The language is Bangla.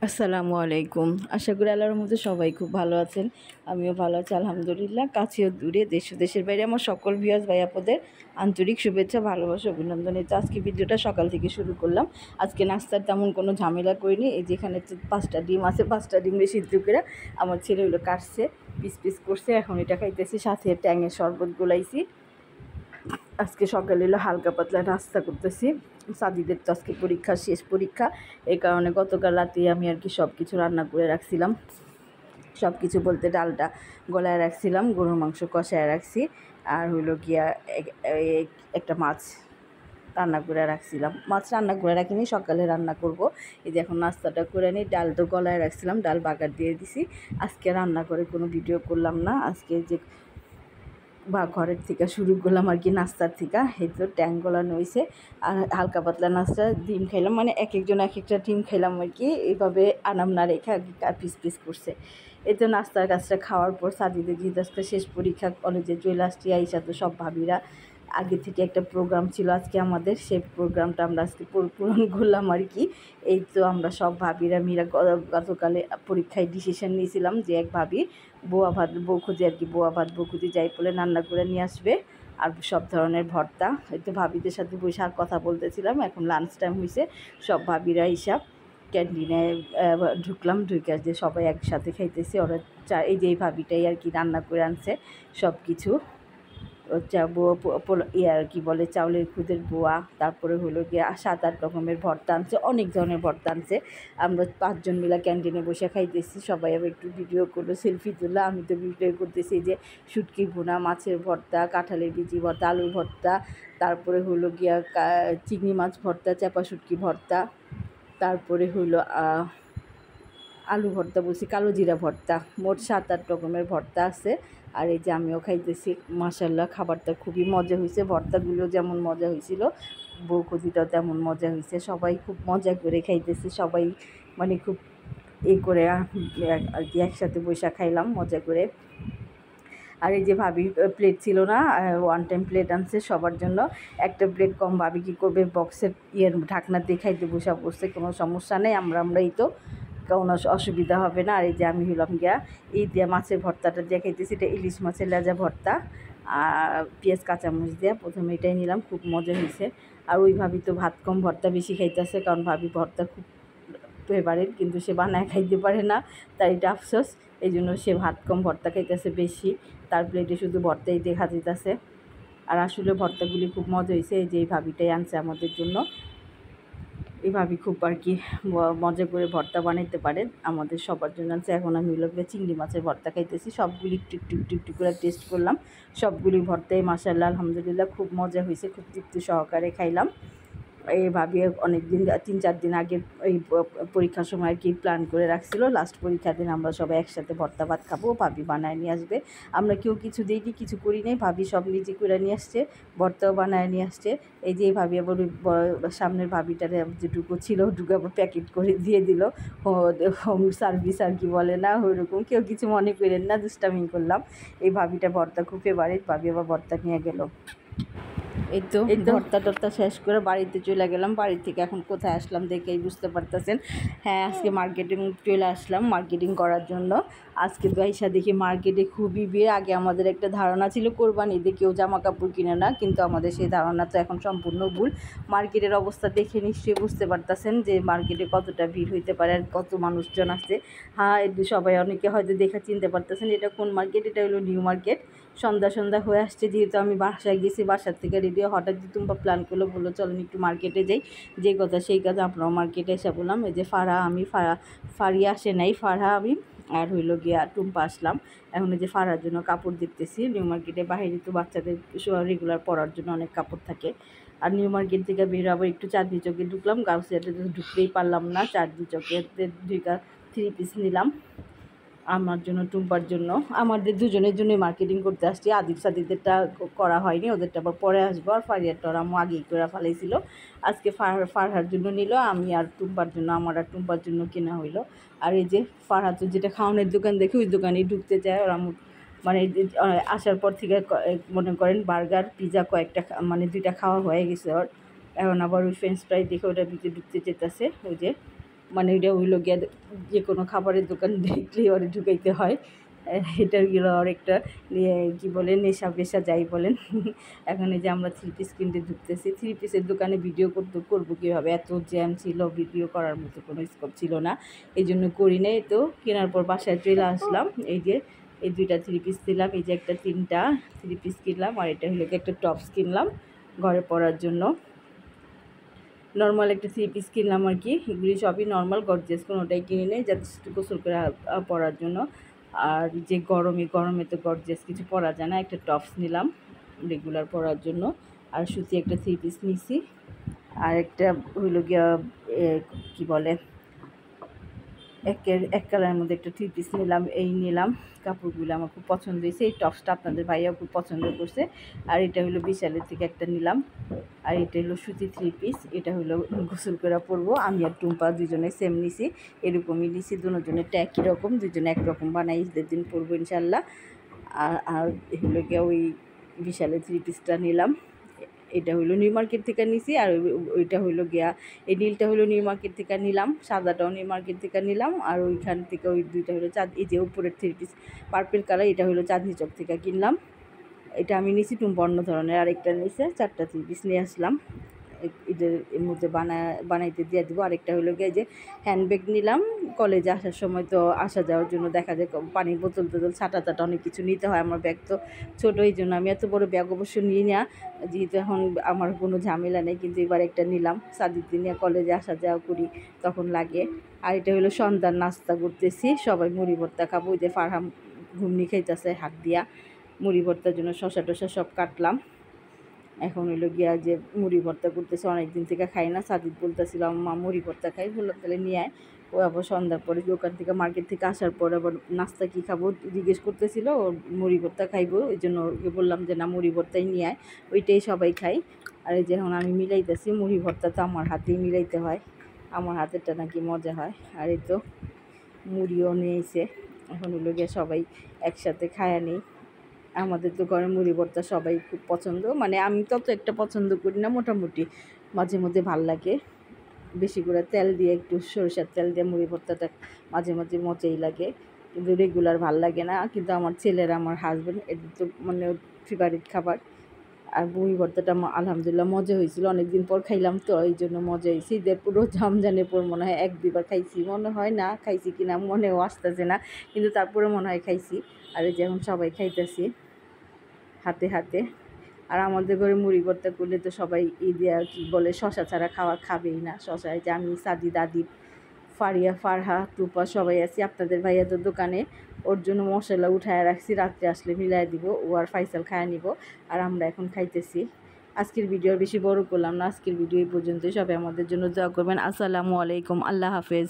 আসসালামু আলাইকুম। আশা করি আল্লাহর মধ্যে সবাই খুব ভালো আছেন। আমিও ভালো আছি আলহামদুলিল্লাহ। কাছে ও দূরে, দেশ ও দেশের বাইরে আমার সকল ভিউয়ার্স ভাই আপনাদের আন্তরিক শুভেচ্ছা, ভালোবাসা, অভিনন্দন। এই তো আজকে ভিডিওটা সকাল থেকে শুরু করলাম। আজকে নাস্তার তেমন কোনো ঝামেলা করিনি। এই যেখানে 5টা ডিম আছে, 5টা ডিমে সিদ্ধ করে আমার ছেলে হলো কাটছে, পিস পিস করছে। এখন এটা খাইতেছি, সাথে ট্যাঙের শরবত গোলাইছি। আজকে সকালে হলো হালকা পাতলা নাস্তা করতেছি। সাদিদের তো আজকে পরীক্ষা, শেষ পরীক্ষা। এই কারণে গতকাল রাতে আমি আর কি সব কিছু রান্না করে রাখছিলাম। সব কিছু বলতে ডালটা গলায় রাখছিলাম, গরুর মাংস কষায় রাখছি, আর হইলো গিয়া একটা মাছ রান্না করে রাখছিলাম। মাছ রান্না করে রাখিনি, সকালে রান্না করব। এই যে এখন নাস্তাটা করে নিই। ডাল তো গলায় রাখছিলাম, ডাল বাগার দিয়ে দিছি। আজকে রান্না করে কোনো ভিডিও করলাম না। আজকে যে ঘরের থেকে শুরু করলাম আর কি, নাস্তার থেকে। এই তো ট্যাং গলানো হয়েছে, আর হালকা পাতলা নাস্তা ডিম খাইলাম, মানে এক একজন এক একটা ডিম খাইলাম আর কি। এইভাবে আনাম না রেখে পিস পিস করছে। এই তো নাস্তার কাজটা খাওয়ার পর সাদিদের যেহেতু আজকে শেষ পরীক্ষা, কলেজে চলে আসছি। আইসা তো সব ভাবিরা, আগে থেকে একটা প্রোগ্রাম ছিল আজকে আমাদের, সেই প্রোগ্রামটা আমরা আজকে পূরণ করলাম আর কি। এই তো আমরা সব ভাবিরা মিলা গতকালে পরীক্ষায় ডিসিশন নিয়েছিলাম যে এক ভাবি বউখুঁজি আর কি, বউখুঁজি যাই বলে রান্না করে নিয়ে আসবে, আর সব ধরনের ভর্তা। এই তো ভাবিদের সাথে বসে আর কথা বলতেছিলাম। এখন লাঞ্চ টাইম হয়েছে, সব ভাবিরা হিসাব ক্যান্টিনে ঢুকলাম, ঢুকে যে সবাই একসাথে খাইতেছি। ওরা এই যে এই ভাবিটাই আর কি রান্না করে আনছে সব কিছু। আর কি বলে, চাউলের খুদের বোয়া, তারপরে হলো গিয়ে 7-8 রকমের ভর্তা আনছে, অনেক ধরনের ভর্তা আনছে। আমরা 5 জন মিলে ক্যান্টিনে বসে খাইতেছি। সবাই আবার একটু ভিডিও করলো, সেলফি তুললো। আমি তো ভিডিও করতেছি যে শুটকি ভুনা, মাছের ভর্তা, কাঁঠালের বিচি ভর্তা, আলুর ভর্তা, তারপরে হলো গিয়া চিংড়ি মাছ ভর্তা, চাপা শুটকি ভর্তা, তারপরে হলো আলু ভর্তা, বলছি কালো জিরা ভর্তা। মোট 7-8 রকমের ভর্তা আছে। আর এই যে আমিও খাইতেছি। মাশাআল্লাহ, খাবারটা খুবই মজা হয়েছে। ভর্তাগুলো যেমন মজা হয়েছিল, বউখুদিটাও তেমন মজা হয়েছে। সবাই খুব মজা করে খাইতেছি, সবাই মানে খুব করে আর কি একসাথে বসে খাইলাম মজা করে। আর এই যে ভাবি প্লেট ছিল না, 1 টাইম প্লেট আনছে সবার জন্য। একটা প্লেট কম, ভাবি কী করবে, বক্সের ঢাকনা দিয়ে খাইতে বসা পড়ছে। কোনো সমস্যা নেই, আমরাই তো, কোনো অসুবিধা হবে না। আর এই যে আমি হলাম গিয়া এই দিয়ে মাছের ভর্তাটা দিয়ে খাইতেছি। এটা ইলিশ মাছের লেজা ভর্তা, পেঁয়াজ কাঁচামরিচ দিয়ে প্রথমে এটাই নিলাম, খুব মজা হয়েছে। আর ওই ভাবি তো ভাত কম ভর্তা বেশি খাইতেছে, কারণ ভাবি ভর্তা খুব ফেভারিট, কিন্তু সে বানায় খাইতে পারে না, তাই এটা আফসোস। এই জন্য সে ভাত কম ভর্তা খাইতেছে বেশি, তার প্লেটে শুধু ভর্তাই দেখা দিতেছে। আর আসলে ভর্তাগুলি খুব মজা হয়েছে। এই যে এই ভাবিটাই আনছে আমাদের জন্য। এই ভাবি খুব আর কি মজা করে ভর্তা বানাইতে পারে, আমাদের সবার জন্য আনছে। এখন আমি হলো চিংড়ি মাছের ভর্তা খাইতেছি। সবগুলি একটু একটু একটু একটু করে টেস্ট করলাম। সবগুলি ভর্তাই মাশাআল্লাহ আলহামদুলিল্লাহ খুব মজা হয়েছে, খুব তৃপ্তি সহকারে খাইলাম। এই ভাবি অনেক দিন, 3-4 দিন আগে এই পরীক্ষার সময় আর কি প্ল্যান করে রাখছিল, লাস্ট পরীক্ষার দিন আমরা সবাই একসাথে ভর্তা ভাত খাবো, ভাবি বানায় নিয়ে আসবে। আমরা কেউ কিছু দিইনি, কিছু করি নাই, ভাবি সব নিজে করে নিয়ে আসছে, ভর্তাও বানায় নিয়ে আসছে। এই যে এই ভাবি আবার সামনের ভাবিটারে যেটুকু ছিল ওটুকু আবার প্যাকেট করে দিয়ে দিল। হোম সার্ভিস আর কি বলে না, ওইরকম। কেউ কিছু মনে করেন না, দুষ্টামি করলাম। এই ভাবিটা ভর্তা খুব ফেভারিট, ভাবি আবার ভর্তা নিয়ে গেল। এই তো ভর্তা টর্তা শেষ করে বাড়িতে চলে গেলাম। বাড়ি থেকে এখন কোথায় আসলাম দেখেই বুঝতে পারতেছেন। হ্যাঁ, আজকে মার্কেটিং চলে আসলাম মার্কেটিং করার জন্য। আজকে তো আইসা দেখি মার্কেটে খুবই ভিড়। আগে আমাদের একটা ধারণা ছিল কোরবানিতে কেউ জামা কাপড় কিনে না, কিন্তু আমাদের সেই ধারণা তো এখন সম্পূর্ণ ভুল। মার্কেটের অবস্থা দেখে নিশ্চয়ই বুঝতে পারতেছেন যে মার্কেটে কতটা ভিড় হইতে পারে আর কত মানুষজন আসছে। হ্যাঁ, সবাই অনেকে হয়তো দেখে চিনতে পারতেছেন এটা কোন মার্কেট। এটা হলো নিউ মার্কেট। সন্ধ্যা হয়ে আসছে, যেহেতু আমি বাসায় গেছি, বাসার থেকে রেডিও হঠাৎ তুম্বা প্ল্যান করলো, বললো চলেন একটু মার্কেটে যাই। যে কথা সেই কথা, আমরাও মার্কেটে এসে বললাম। এই যে ফারিয়া আসে নাই, ফারহা আমি আর হইলো গিয়া টুম্পা আসলাম। এখন এই যে ফারার জন্য কাপড় দেখতেছি। নিউ মার্কেটে বাইরে তো বাচ্চাদের রেগুলার পরার জন্য অনেক কাপড় থাকে। আর নিউ মার্কেট থেকে বের আবার একটু চাঁদনি চকে ঢুকলাম। গাউসিয়াতে তো ঢুকতেই পারলাম না, চাঁদনি চকে 2টা 3 পিস নিলাম আমার জন্য, টুম্পার জন্য। আমাদের দুজনের জন্যই মার্কেটিং করতে আসছি। সাদিদেরটা করা হয়নি, ওদেরটা আবার পরে আসবো। আর ফারিয়ারটা আমি আগেই করে ফেলাইছিল। আজকে ফারহার জন্য নিল, আমি আর টুম্পার জন্য, আমার আর টুম্পার জন্য কেনা হইলো। আর এই যে ফারহা তো যেটা খাওয়ানোর দোকান দেখে ওই দোকানেই ঢুকতে চায়। ওরা মানে আসার পর থেকে মনে করেন বার্গার পিৎজা কয়েকটা, মানে 2টা খাওয়া হয়ে গেছে ওর। এখন আবার ওই ফ্রেঞ্চ ফ্রাই দেখে ওটার ভিতরে ঢুকতে চেতেছে। ওই যে মানে এটা হইলো গিয়া যে কোনো খাবারের দোকান দেখলেই ওরে ঢুকাইতে হয়। এটা গেলো আর একটা কী বলে নেশা পেশা যাই বলেন। এখন এই যে আমরা 3 পিস কিনতে ঢুকতেছি। 3 পিসের দোকানে ভিডিও করবো কীভাবে, এত জ্যাম ছিল, ভিডিও করার মতো কোনো স্কোপ ছিল না, এই জন্য করি নাই। তো কেনার পর বাসায় চলে আসলাম। এই যে এই 2টা 3 পিস দিলাম, এই যে একটা 3টা 3 পিস কিনলাম, আর এটা হলো একটা টপস কিনলাম ঘরে পরার জন্য। নর্মাল একটা 3 পিস কিনলাম আর কি, এগুলি সবই নর্মাল, গর্জিয়াস কোনোটাই কিনে নেই, জাস্ট গোসল করে পরার জন্য। আর যে গরমে তো গর্জিয়াস কিছু পরা যায় না, একটা টপস নিলাম রেগুলার পরার জন্য। আর সুতি একটা 3 পিস নিছি, আর একটা হইল গিয়া কী বলে এক কালারের মধ্যে একটা 3 পিস নিলাম। এই নিলাম, কাপড়গুলো আমার খুব পছন্দ হয়েছে। এই টপসটা আপনাদের ভাইয়াও খুব পছন্দ করছে। আর এটা হলো বিশালের থেকে একটা নিলাম। আর এটা হলো সুতি 3 পিস, এটা হলো গোসল করে পরবো। আমি আর টুম্পা দুজনে সেম নিছি, এরকমই নিছি, দুজনের একই রকম, দুজনে একরকম বানাই ঈদের দিন পরবো ইনশাল্লাহ। আর হলো গিয়ে ওই বিশালের 3 পিসটা নিলাম। এটা হইলো নিউ মার্কেট থেকে নিছি, আর ওইটা হইলো গিয়া এই নীলটা হইলো নিউ মার্কেট থেকে নিলাম, সাদাটাও নিউ মার্কেট থেকে নিলাম। আর ওইখান থেকে ওই 2টা হলো এই যে উপরের 3 পিস পার্পেল কালার, এটা হলো চাঁদনি চক থেকে কিনলাম। এটা আমি নিছি টুম্পা অন্য ধরনের, আরেকটা নিছে, 4টা 3 পিস নিয়ে আসলাম। ঈদের মধ্যে বানাইতে দিয়ে দেবো। আরেকটা হলো গিয়ে যে হ্যান্ডব্যাগ নিলাম, কলেজে আসার সময় তো আসা যাওয়ার জন্য দেখা যায় পানির বোতল ছাটা অনেক কিছু নিতে হয়। আমার ব্যাগ তো ছোটো, এই জন্য আমি এত বড় ব্যাগ অবশ্য নিই না, যেহেতু এখন আমার কোনো ঝামেলা নেই। কিন্তু এবার একটা নিলাম, সাদিক দিনে কলেজে আসা যাওয়া করি তখন লাগে। আর এটা হলো সন্ধ্যার নাস্তা করতেছি, সবাই মুড়ি ভর্তা খাবো। যে ফারহাম ঘুমনি খাইতেছে হাত দিয়া, মুড়ি ভর্তার জন্য শসা টসা সব কাটলাম। এখন হইলো গিয়া যে মুড়ি ভর্তা করতেছে, অনেকদিন থেকে খাই না। সাদিক বলতেছিল মা মুড়ি ভর্তা খাই, বললাম তাহলে নিয়ে আয়। ও আবার সন্ধ্যার পরে দোকান থেকে মার্কেট থেকে আসার পর আবার নাস্তা কী খাবো জিজ্ঞেস করতেছিল, ও মুড়ি ভর্তা খাইবো, ওই জন্য ওকে বললাম যে না মুড়ি ভর্তাই নিয়ে আয়, ওইটাই সবাই খাই। আর এই যে এখন আমি মিলাইতেছি, মুড়ি ভর্তা তো আমার হাতেই মিলাইতে হয়, আমার হাতেরটা নাকি মজা হয়। আর এই তো মুড়িও নিয়েছে, এখন হইলো গিয়ে সবাই একসাথে খায়া নেই। আমাদের তো ঘরে মুড়ি ভর্তা সবাই খুব পছন্দ, মানে আমি তত একটা পছন্দ করি না, মোটামুটি মাঝে মধ্যে ভাল লাগে। বেশি করে তেল দিয়ে, একটু সরিষার তেল দিয়ে মুড়ি ভর্তাটা মাঝে মাঝে মজাই লাগে, কিন্তু রেগুলার ভাল লাগে না। কিন্তু আমার ছেলেরা, আমার হাজব্যান্ড, এটা তো মানে ফেভারিট খাবার। আর মুড়ি ভর্তাটা আলহামদুলিল্লাহ মজা হয়েছিল, অনেকদিন পর খাইলাম তো এই জন্য মজা হয়েছে। ঈদের পুরো রমজানের পর মনে হয় 1-2বার খাইছি, মনে হয় না খাইছি কিনা মনেও আসতেছে না, কিন্তু তারপরে মনে হয় খাইছি। আর এই যে এখন সবাই খাইতেছি হাতে হাতে। আর আমাদের ঘরে মুড়ি ভর্তা করলে তো সবাই ঈদে কী বলে শশা ছাড়া খাবেই না। শশায় যে আমি, সাদি, দাদি, ফারিয়া, ফারহা, টুপা সবাই আছি। আপনাদের ভাইয়া তো দোকানে, ওর জন্য মশলা উঠায় রাখছি, রাত্রে আসলে মিলাই দিব, ও আর ফাইসাল খায় নিব। আর আমরা এখন খাইতেছি। আজকের ভিডিও বেশি বড় করলাম না, আজকের ভিডিও এই পর্যন্তই। সবাই আমাদের জন্য দোয়া করবেন। আসসালামু আলাইকুম, আল্লাহ হাফেজ।